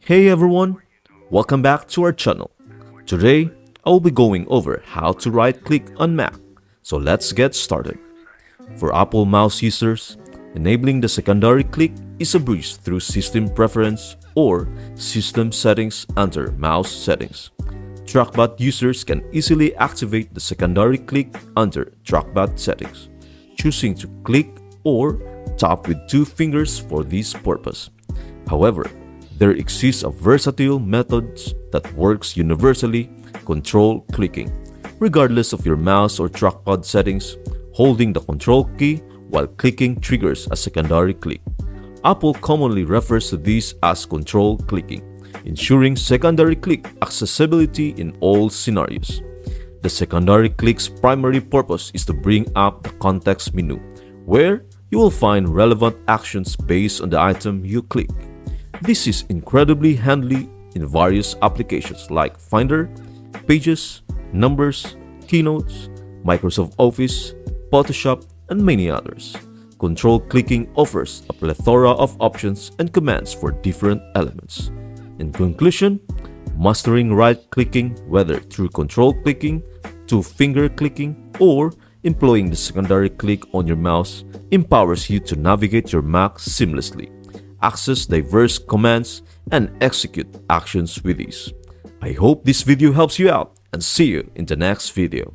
Hey everyone, welcome back to our channel. Today, I will be going over how to right-click on Mac. So let's get started. For Apple mouse users, enabling the secondary click is a breeze through System Preference or System Settings under Mouse Settings. Trackpad users can easily activate the secondary click under Trackpad Settings, choosing to click or tap with two fingers for this purpose. However, there exists a versatile method that works universally, control clicking. Regardless of your mouse or trackpad settings, holding the control key while clicking triggers a secondary click. Apple commonly refers to this as control clicking, ensuring secondary click accessibility in all scenarios. The secondary click's primary purpose is to bring up the context menu, where you will find relevant actions based on the item you click. This is incredibly handy in various applications like Finder, Pages, Numbers, Keynotes, Microsoft Office, Photoshop, and many others. Control clicking offers a plethora of options and commands for different elements. In conclusion, mastering right-clicking, whether through control clicking, two-finger clicking, or employing the secondary click on your mouse, empowers you to navigate your Mac seamlessly, access diverse commands, and execute actions with ease. I hope this video helps you out, and see you in the next video.